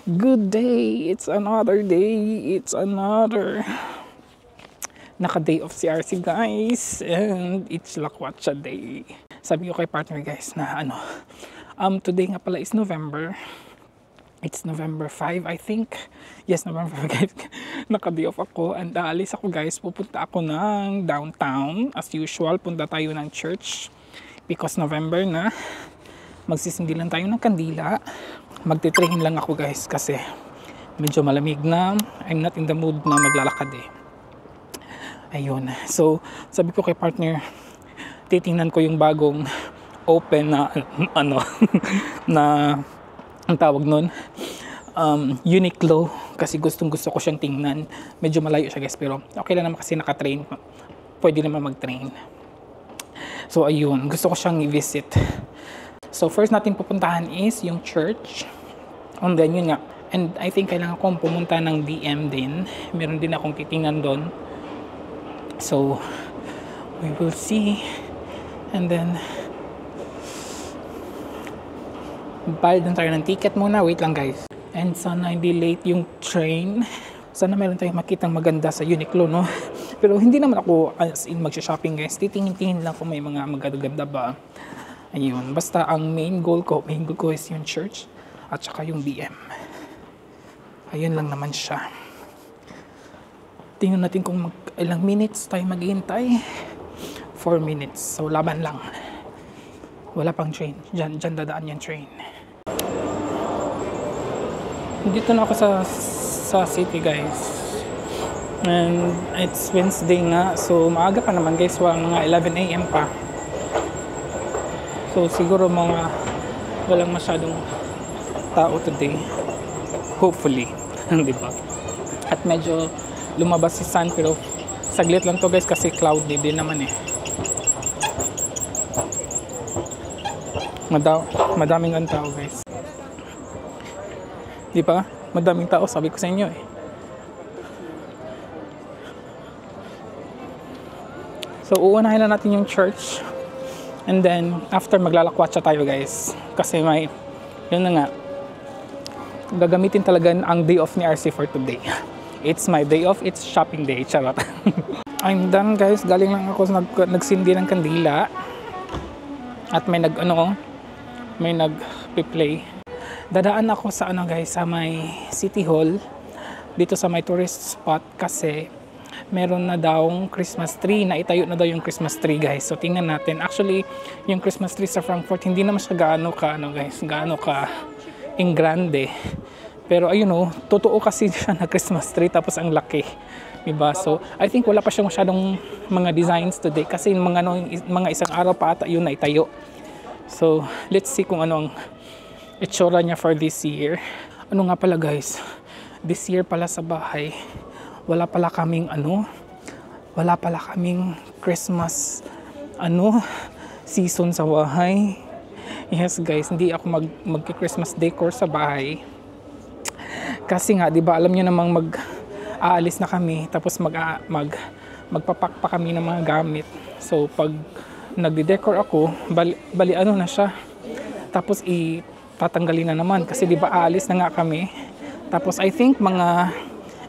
Good day! It's another day. It's another naka-day off si RC guys. And it's Lakwatsa day. Sabi ko kay partner guys na today nga pala is November. It's November 5 I think. Yes, November 5 guys. Naka-day off ako and aalis ako guys. Pupunta ako ng downtown. As usual, punta tayo ng church. Because November na. Magsisindilan tayo ng kandila. Magte-train lang ako guys kasi medyo malamig na. I'm not in the mood na maglalakad eh. Ayun. So, sabi ko kay partner, titingnan ko yung bagong open na na ang tawag nun, Uniqlo, kasi gustong gusto ko siyang tingnan. Medyo malayo siya guys, pero okay lang naman kasi naka-train. Pwede naman mag-train. So ayun, gusto ko siyang i-visit. So first natin pupuntahan is yung church. And then yun nga. And I think kailangan kong pumunta ng DM din. Meron din akong titingnan doon. So we will see. And then bayad na tayo ng ticket muna. Wait lang guys. And sana hindi late yung train. Sana meron tayong makitang maganda sa Uniqlo, no? Pero hindi naman ako as in magsha-shopping guys. Titingin-tingin lang kung may mga maganda ba. Ayun. Basta ang main goal ko is yung church at saka yung BM. Ayun lang naman siya. Tingnan natin kung ilang minutes tayo maghihintay. 4 minutes. So laban lang. Wala pang train. Diyan dadaan yung train. Dito na ako sa city guys. And it's Wednesday nga. So maaga pa naman guys. Mga 11 AM pa. So siguro walang masyadong tao today. Hopefully. Di ba? At medyo lumabas si sun pero saglit lang to guys kasi cloudy din naman eh. Madaming ang tao guys. Di ba? Madaming tao, sabi ko sa inyo eh. So uunahin na natin yung church. And then after maglalakwatsa tayo guys. Kasi yun na nga. Gagamitin talaga ang day off ni RC for today. It's my day off, it's shopping day. Charot. I'm done guys. Galing lang ako nagsindi ng kandila. At may nag-play. Dadaan ako sa guys, sa may City Hall. Dito sa may tourist spot kasi meron na daw Christmas tree. Naitayo na daw yung Christmas tree guys. So tingnan natin. Actually, yung Christmas tree sa Frankfurt hindi naman siya gaano ka in grande. Pero ayun totoo kasi siya na Christmas tree tapos ang laki. Diba? So I think wala pa siyang masyadong mga designs today kasi mga isang araw pa ata yun na itayo. So let's see kung ano ang itsura niya for this year. Ano nga pala guys, this year pala sa bahay wala pala kaming Christmas season sa bahay. Yes guys, hindi ako mag-Christmas decor sa bahay. Kasi nga, 'di ba, alam niyo namang aalis na kami tapos magpapak pa kami ng mga gamit. So pag nagde-decor ako, bali na siya. Tapos tatanggalin na naman kasi 'di ba aalis na nga kami. Tapos I think mga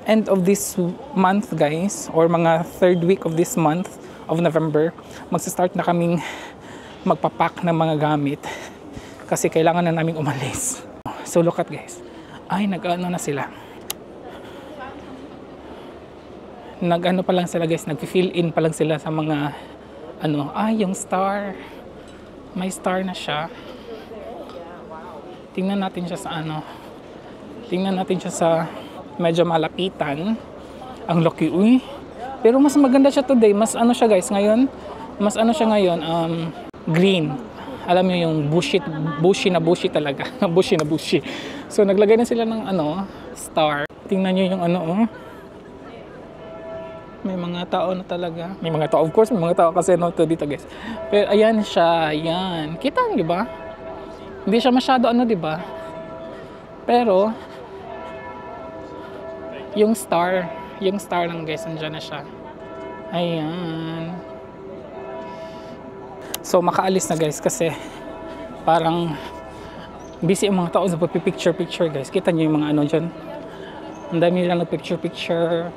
end of this month guys or mga third week of this month of November, magsa-start na kaming magpapak ng mga gamit kasi kailangan na naming umalis. So look at guys. Ay, na sila. Pa lang sila guys, nag-fill in pa lang sila sa mga yung star. May star na siya. Tingnan natin siya sa medyo malapitan. Ang laki, uy. Pero mas maganda siya today. Mas siya guys ngayon. Green. Alam niyo yung bushy talaga. bushy. So naglagay na sila ng star. Tingnan niyo yung May mga tao na talaga. May mga tao, of course, may mga tao kasi dito guys. Pero ayan siya, ayan. Kita niyo ba? Hindi siya masyado di ba? Pero yung star lang guys, nandiyan na siya. Ayan. So makaalis na guys kasi parang Busy ang mga tao sa pagpipicture-picture guys. Kita nyo yung mga ano dyan. Ang dami nilang nagpicture-picture.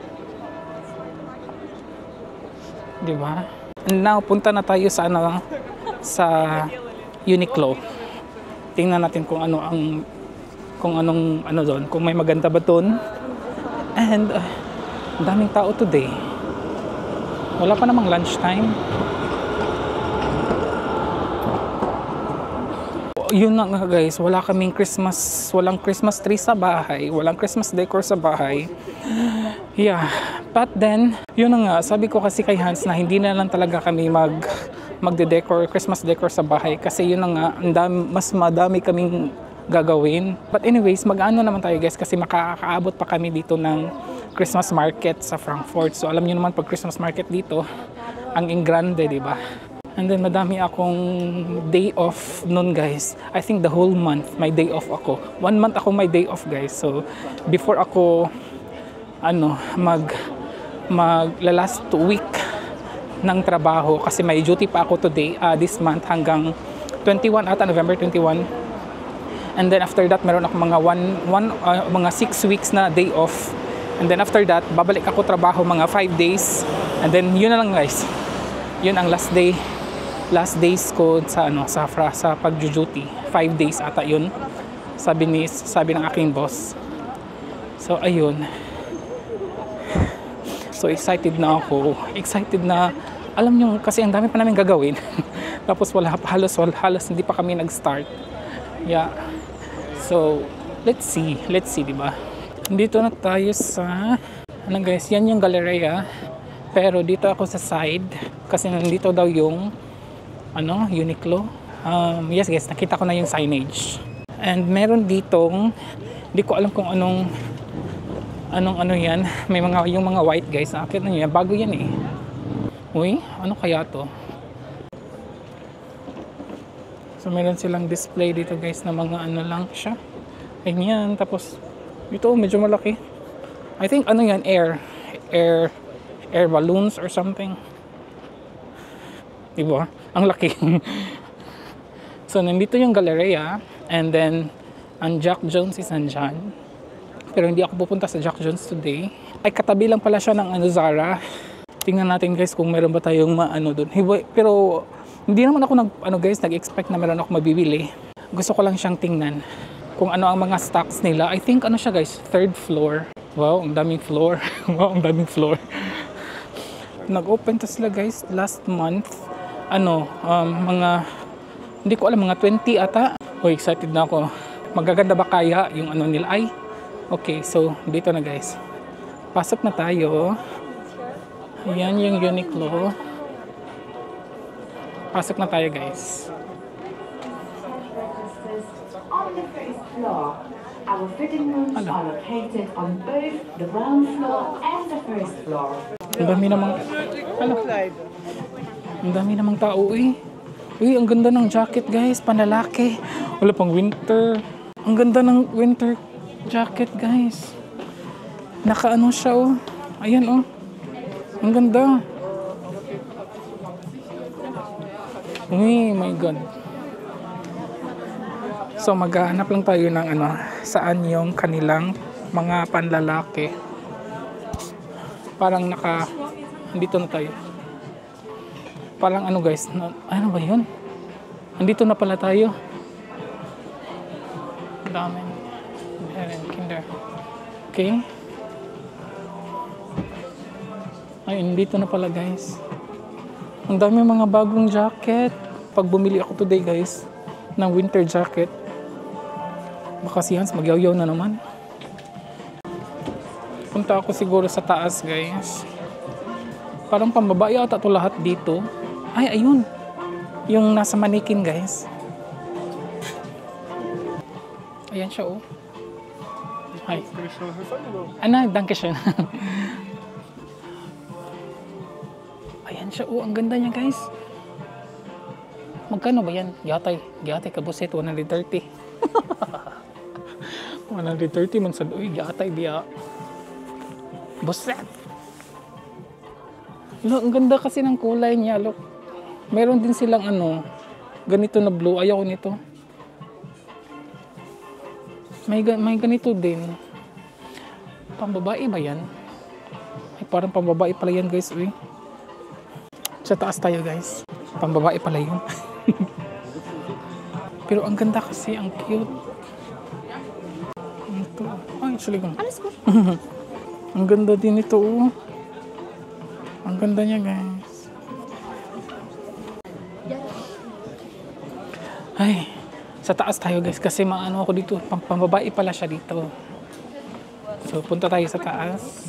Diba? And now, punta na tayo sa ano, sa Uniqlo. Tingnan natin kung ano ang, kung anong ano doon, kung may maganda ba doon. And ang daming tao today. Wala pa namang lunchtime. Yun na nga guys, wala kaming walang Christmas tree sa bahay, walang Christmas decor sa bahay. Yeah, but then, yun na nga, sabi ko kasi kay Hans na hindi na lang talaga kami magde-decor, Christmas decor sa bahay kasi yun na nga, mas madami kaming gagawin. But anyways, mag-ano naman tayo guys kasi makakaabot pa kami dito ng Christmas market sa Frankfurt. So alam niyo naman pag Christmas market dito, ang ingrande, di ba? And then madami akong day off nun guys. I think the whole month may day off ako. 1 month ako may day off guys. So before ako last week ng trabaho kasi may duty pa ako today this month hanggang 21 ata, November 21. And then after that meron ako mga 6 weeks na day off. And then after that babalik ako trabaho mga 5 days. And then yun na lang guys. Yun ang last days ko sa pag-duty. 5 days ata yun. Sabi ng aking boss. So ayun. So excited na ako. Excited na, alam nyo kasi ang dami pa namin gagawin. Tapos halos hindi pa kami nag-start. Yeah. So let's see, di ba? Dito na tayo sa guys, yan yung Galleria. Pero dito ako sa side kasi nandito daw yung Uniqlo. Yes guys, nakita ko na yung signage. And meron ditong, hindi ko alam kung anong yan. May yung mga white guys. Nakita nyo yan, bago yan eh. Uy, ano kaya to? So meron silang display dito guys na mga lang siya. Ganyan, tapos ito medyo malaki. I think yan, air balloons or something. Diba? Ang laki. So, nandito yung Galleria. And then, ang Jack Jones is andyan. Pero hindi ako pupunta sa Jack Jones today. Ay, katabi lang pala siya ng Zara. Tingnan natin guys kung meron ba tayong doon. Pero, hindi naman ako nag-expect na meron ako mabibili. Gusto ko lang siyang tingnan kung ano ang mga stocks nila. I think siya guys, 3rd floor. Wow, ang daming floor. Wow, ang daming floor. Nag-open to sila guys last month. Mga hindi ko alam, mga 20 ata. Oh, excited na ako. Magaganda ba kaya yung nila? Ay, okay, so dito na guys. Pasok na tayo. Ayan yung Uniqlo. Pasok na tayo guys. On the first floor, our fitting rooms are located on both the ground floor and the first floor. Ang dami namang tao eh. Uy, ang ganda ng jacket guys, panlalaki. Wala pang winter. Ang ganda ng winter jacket guys. Naka siya oh. Ayan oh. Ang ganda. Uy, my God. So maghahanap lang tayo ng saan yung kanilang mga panlalaki. Parang dito na tayo. Parang guys, ano ba yun? Andito na pala tayo. Dami. Kinder. Okay. Ayun, dito na pala guys. Ang dami mga bagong jacket. Pag bumili ako today guys, ng winter jacket, baka si Hans magyaw-yaw na naman. Punta ako siguro sa taas guys. Parang pambabae ata ito lahat dito. Ay, ayun. Yung nasa mannequin, guys. Ayan siya, oh. Hi. Danke schön. Ayan siya, oh. Ang ganda niya, guys. Magkano ba yan? Giyatay kabuset, 130. 130 man sa uy, giyatay biya. Buset. Look, ang ganda kasi ng kulay niya, look. Meron din silang ganito na blue. Ayaw ko nito. May ganito din. Pambabae ba yan? Ay, parang pambabae pala yan guys. Uy. Sa taas tayo guys. Pambabae pala yun. Pero ang ganda kasi, ang cute. Ito. Ay, actually ganda. Ang ganda din ito. Oh. Ang ganda niya guys. Ay, sa taas tayo guys kasi maano ako dito. Pambabae pala siya dito. So, punta tayo sa taas.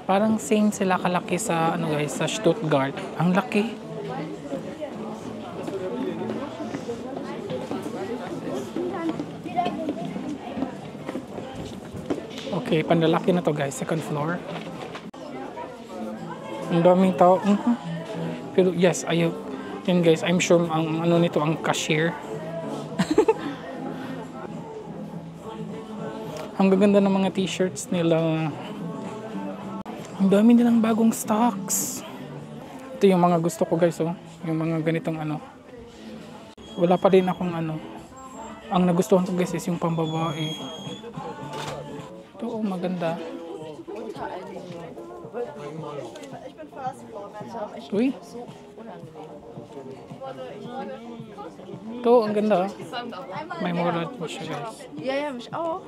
Parang same sila kalaki sa ano guys, sa Stuttgart. Ang laki. Okay, panlalaki na to guys, second floor. Ang daming tao. Pero yes, ayun. Yan guys, I'm sure ang ano nito, ang cashier. Ang gaganda ng mga t-shirts nila. Ang dami nilang bagong stocks. Ito yung mga gusto ko guys, oh. Yung mga ganitong ano. Wala pa rin akong ano. Ang nagustuhan ko guys is yung pambabae. Ito, oh, maganda. Uy. Ito, ang ganda. May mura po siya guys. Ja, mich auch.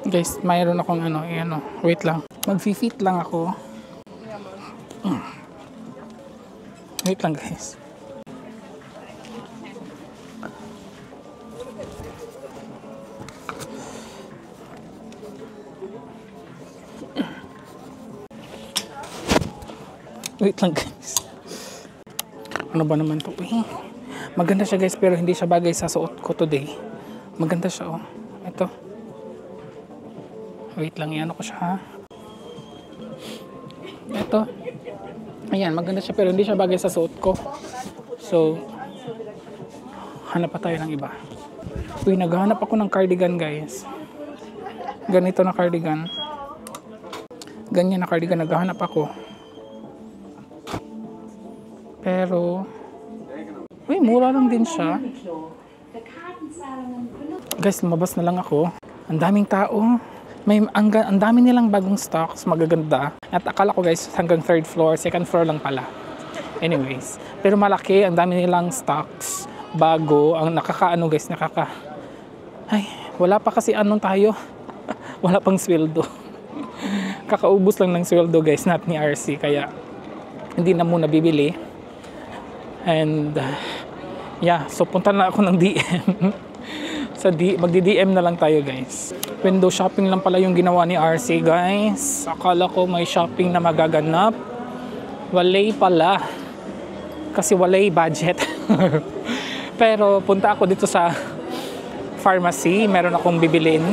Guys, mayroon akong ano, ano. Wait lang. Mag-fit lang ako. Wait lang guys. Wait lang guys. Ano ba naman to? Maganda siya guys pero hindi siya bagay sa suot ko today. Maganda siya oh. Ito. Wait lang, yan ako siya ha. Ito. Ayan, maganda siya pero hindi siya bagay sa suot ko. So, hanap pa tayo ng iba. Uy, naghahanap ako ng cardigan guys. Ganito na cardigan. Ganyan na cardigan, naghahanap ako. Pero, uy, mura lang din siya. Guys, lumabas na lang ako. Ang daming tao. Ang dami nilang bagong stocks, magaganda. At akala ko guys, hanggang third floor, second floor lang pala. Anyways, pero malaki, ang dami nilang stocks, bago, ang nakakaano guys, ay, wala pa kasi anong tayo. Wala pang sweldo. Kakaubos lang ng sweldo guys, not ni RC, kaya hindi na muna bibili. And yeah, so punta na ako ng DM. Magdi-DM na lang tayo guys. Window shopping lang pala yung ginawa ni RC guys. Akala ko may shopping na magaganap. Walay pala. Kasi walay budget. Pero punta ako dito sa pharmacy. Meron akong bibilin.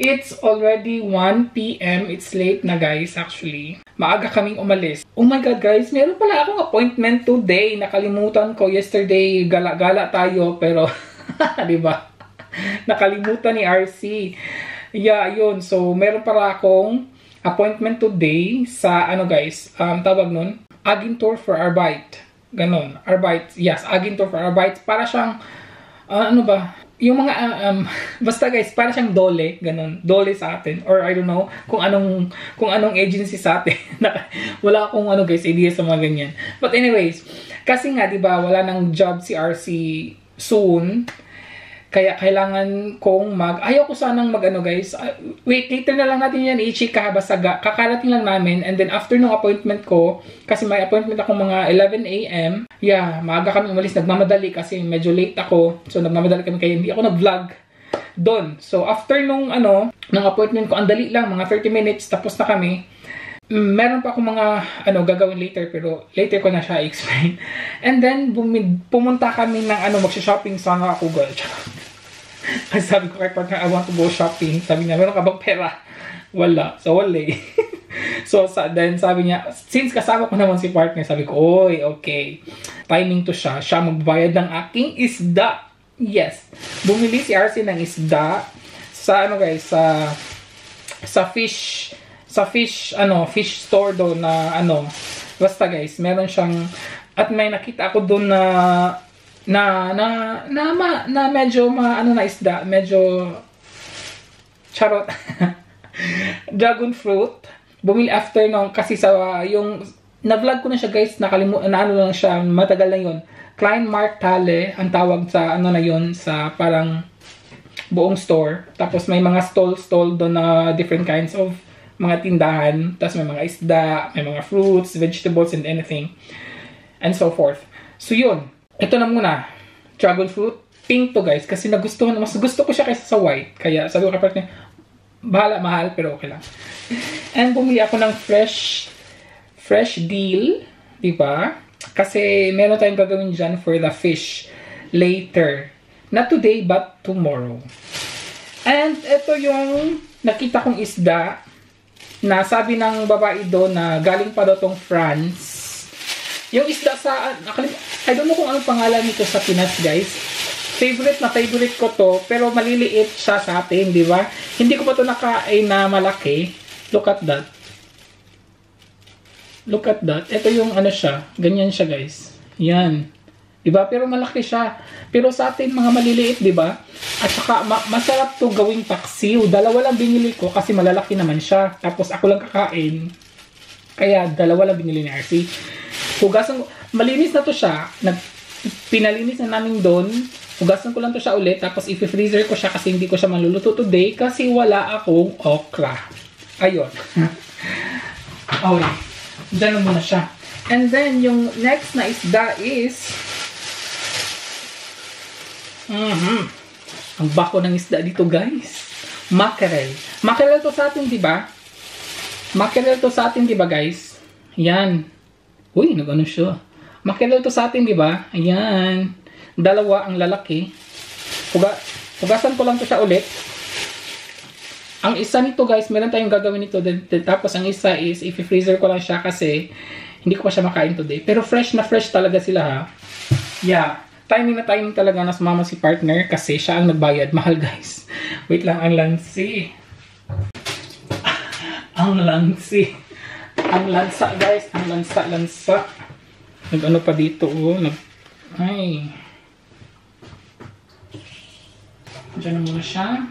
It's already 1 p.m. It's late na guys actually. Maaga kaming umalis. Oh my god guys, meron pala akong appointment today. Nakalimutan ko yesterday, gala-gala tayo pero di ba? Nakalimutan ni RC. Yeah, yun. So meron pala akong appointment today sa ano guys, tawag nun, Agentur für Arbeit. Ganon, Arbeit. Yes, Agentur für Arbeit. Para siyang ano ba? Yung mga, basta guys, para siyang dole, ganun, dole sa atin, or I don't know, kung anong agency sa atin. Wala akong ano guys, idea sa mga ganyan. But anyways, kasi nga, di ba, wala nang job si RC soon, kaya kailangan kong ayaw ko sanang ano guys, wait, later na lang natin yan i-chika, basta kakarating lang namin, and then after nung appointment ko, kasi may appointment ako mga 11 a.m., yeah, maaga kami umalis, nagmamadali kasi medyo late ako, so nagmamadali kami kaya hindi ako nag-vlog doon. So after nung appointment ko, ang dali lang, mga 30 minutes, tapos na kami. Meron pa akong mga gagawin later, pero later ko na siya i-explain. And then pumunta kami ng magsha-shopping sana ako, girl. Kasi sabi ko kay partner, I want to go shopping. Sabi niya, meron ka bang pera? Wala. So wala. So then sabi niya, since kasama ko naman si partner, sabi ko, oy, okay. Timing to siya. Siya magbabayad ng aking isda. Yes. Bumili si RC ng isda sa guys, sa fish store do na basta guys, meron siyang At may nakita ako doon na medyo ano na isda, medyo charot. Dragon fruit. Bumili after nung kasi sa yung na-vlog ko na siya guys, nakalimutan na ano lang siya, matagal na yun. Klein Markthalle ang tawag sa ano na yun, sa parang buong store. Tapos may mga stall doon na different kinds of mga tindahan. Tapos may mga isda, may mga fruits, vegetables, and anything. And so forth. So yun. Ito na muna. Dragon fruit. Pink to guys. Kasi mas gusto ko siya kaysa sa white. Kaya sabi ko kapag bahala, mahal, pero okay lang. And bumili ako ng fresh deal. Diba? Kasi meron tayong gagawin dyan for the fish later. Not today, but tomorrow. And ito yung nakita kong isda na sabi ng babae doon na galing pa daw tong France. Yung isda sa, I don't know kung anong pangalan nito sa Pinas guys. Favorite ko to, pero maliliit siya sa atin, di ba? Hindi ko pa to nakain na malaki. Look at that. Look at that. Ito yung ano siya. Ganyan siya guys. Yan. Diba? Pero malaki siya. Pero sa atin, mga maliliit, diba? At saka, masarap to gawing paksiw. Dalawa lang binili ko kasi malalaki naman siya. Tapos ako lang kakain. Kaya, dalawa lang binili ni RC. Hugasan ko. Malinis na to siya. Pinalinis na namin doon. Hugasan ko lang to siya ulit. Tapos, i-freezer ko siya kasi hindi ko siya maluluto today kasi wala akong okra. Ayun. Okay. Diyan na muna siya. And then, yung next na isda is ang bako ng isda dito guys. Mackerel. Mackerel to sa atin, diba? Mackerel to sa atin, diba guys? Ayan. Uy, nag-ano siya. Mackerel to sa atin, diba? Ayan. Dalawa ang lalaki. Hugasan ko lang to siya ulit. Ang isa nito guys, meron tayong gagawin nito. Tapos ang isa is, i-freezer ko lang siya kasi hindi ko pa siya makain today. Pero fresh na fresh talaga sila ha. Yeah. Timing na timing talaga na sumama si partner kasi siya ang nagbayad. Mahal guys. Wait lang, ang lansi. Ang lansi. Ang lansa guys. Ang lansa. Nag-ano pa dito oh. Ay. Diyan na muna siya.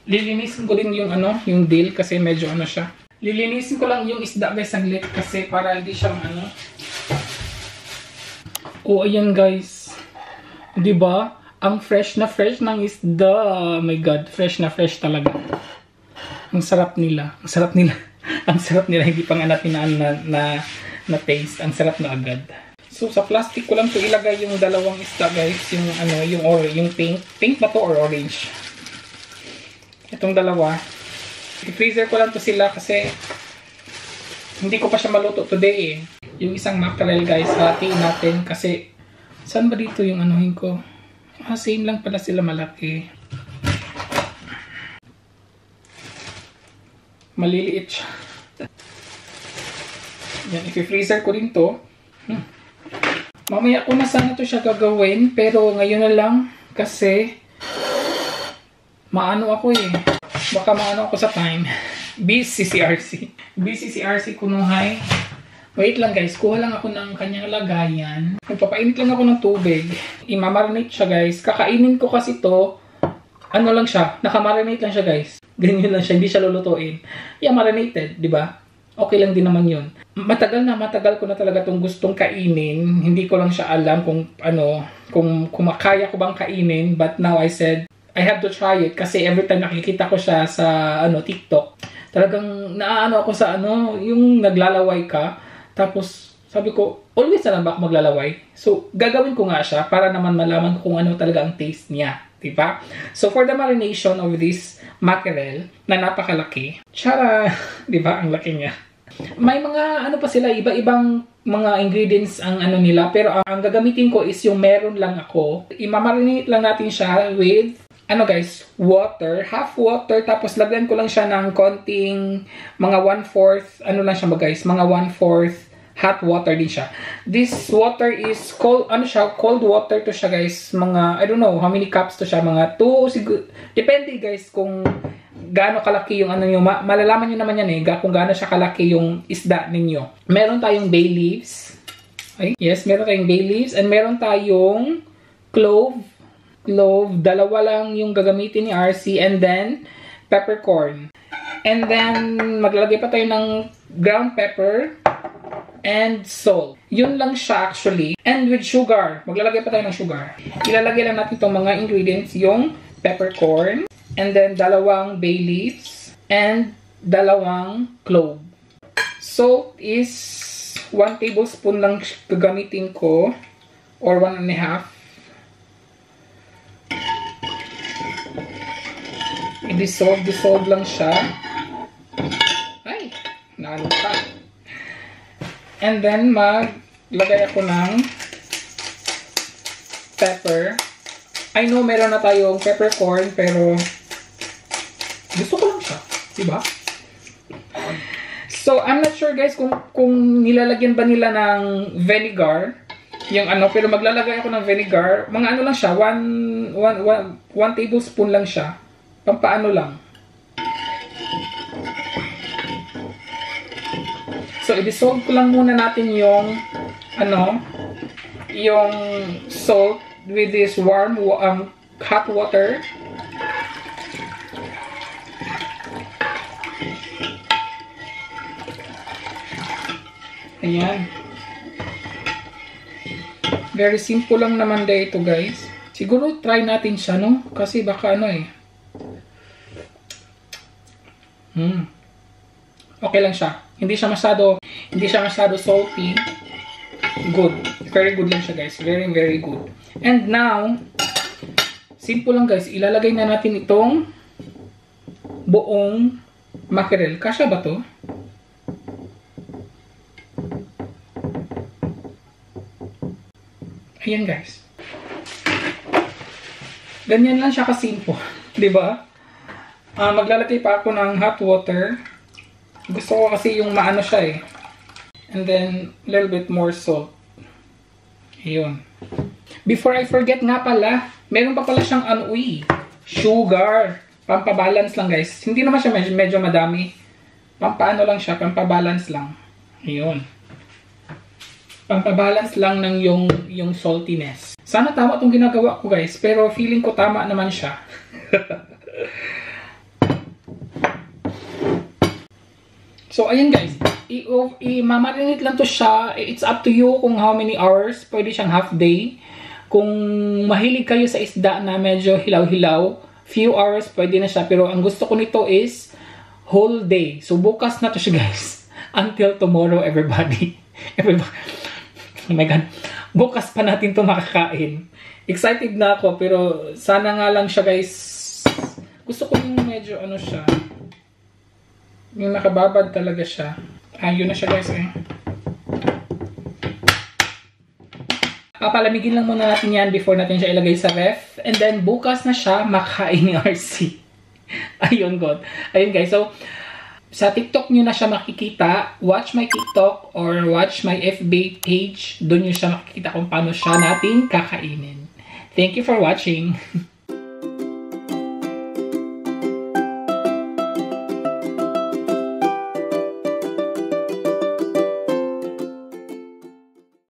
Lilinisin ko din yung ano, yung dill kasi medyo ano siya. Lilinisin ko lang yung isda guys saglit kasi para hindi siya ano. Oh, ayan guys. Diba? Ang fresh na fresh ng isda. Oh my God, fresh na fresh talaga. Ang sarap nila. Ang sarap nila. Ang sarap nila. Hindi pa nga natin na taste. Ang sarap na agad. So, sa plastic ko lang to ilagay yung dalawang isda guys. Yung ano, yung pink. Pink ba to or orange? Itong dalawa. I-freezer ko lang to sila kasi hindi ko pa siya maluto today eh. Yung isang mackerel guys, hatiin natin kasi saan ba dito yung anuhin ko? Same lang pala sila malaki. Maliliit siya. Yan, i-freezer ko din to. Mamaya ko na sana to siya gagawin pero ngayon na lang kasi maano ako eh. Baka maano ako sa time. Busy si RC kunuhay. Wait lang guys, kuha lang ako ng kanyang lagayan. Nagpapainit lang ako ng tubig. I-marinate siya guys. Kakainin ko kasi to. Ano lang siya, nakamarinate lang siya guys. Ganyan lang siya, hindi siya lulutuin. Yeah, marinated, di ba? Okay lang din naman yun. Matagal ko na talaga itong gustong kainin. Hindi ko lang siya alam kung ano, kung makaya ko bang kainin. But now I said, I have to try it. Kasi every time nakikita ko siya sa ano, TikTok, talagang naaano ako sa ano, yung naglalaway ka. Tapos, sabi ko, always na lang ba ako maglalaway? So, gagawin ko nga siya para naman malaman ko kung ano talaga ang taste niya. Diba? So, for the marination of this mackerel na napakalaki, tara! Diba? Ang laki niya. May mga, ano pa sila, iba-ibang mga ingredients ang ano nila. Pero ang gagamitin ko is yung meron lang ako. I-marinate lang natin siya with ano guys, water, half water, tapos lagyan ko lang siya ng konting mga 1/4, ano lang siya ba guys, mga 1/4 hot water din siya. This water is cold, ano siya, cold water to siya guys, mga, I don't know how many cups to siya, mga 2, siguro, depende guys kung gaano kalaki yung ano nyo, malalaman nyo naman yan eh, kung gaano siya kalaki yung isda ninyo. Meron tayong bay leaves, Ay, yes, meron tayong bay leaves and meron tayong clove. Dalawa lang yung gagamitin ni RC, and then peppercorn. And then maglalagay pa tayo ng ground pepper and salt. Yun lang siya actually. And with sugar. Maglalagay pa tayo ng sugar. Ilalagay lang natin itong mga ingredients, yung peppercorn, and then dalawang bay leaves, and dalawang clove. Salt is 1 tablespoon lang gagamitin ko, or 1.5. I-dissolve lang siya. Ay, naano pa. And then, maglagay ako ng pepper. I know meron na tayong peppercorn, pero gusto ko lang siya. Diba? So, I'm not sure guys kung nilalagyan ba nila ng vinegar. Yung ano, pero maglalagay ako ng vinegar. Mga ano lang siya, 1 tablespoon lang siya. Pampaano lang. So, i-dissolve ko lang muna natin yung ano, yung salt with this warm hot water. Ayan. Very simple lang naman dito, guys. Siguro try natin siya, no? Kasi baka ano eh. Okay lang siya. Hindi siya masyado salty. Good. Very good lang siya, guys. Very, very good. And now, simple lang, guys. Ilalagay na natin itong buong mackerel. Kasya ba to? Ayan, guys. Ganyan lang siya kasimple. Diba? Maglalagay pa ako ng hot water. Gusto ko kasi yung maano siya eh. And then, a little bit more salt. Ayun. Before I forget nga pala, meron pa pala siyang sugar. Pampabalance lang, guys. Hindi naman siya medyo madami. Pampaano lang siya, pampabalance lang. Ayun. Pampabalance lang ng yung saltiness. Sana tama itong ginagawa ko, guys. Pero feeling ko tama naman siya. So, ayan, guys. I-mamarinate lang to siya. It's up to you kung how many hours. Pwede siyang half day. Kung mahilig kayo sa isda na medyo hilaw-hilaw, few hours pwede na siya. Pero ang gusto ko nito is whole day. So, bukas na to siya, guys. Until tomorrow, everybody. Oh my God. Bukas pa natin to makakain. Excited na ako, pero sana nga lang siya, guys. Gusto ko yung medyo ano siya. Yung nakababad talaga siya. Yun na siya, guys eh. Papalamigin lang muna natin yan before natin siya ilagay sa ref. And then, bukas na siya makain ni RC. Ayun, God. Ayun, guys. So, sa TikTok nyo na siya makikita. Watch my TikTok or watch my FB page. Doon nyo siya makikita kung paano siya natin kakainin. Thank you for watching.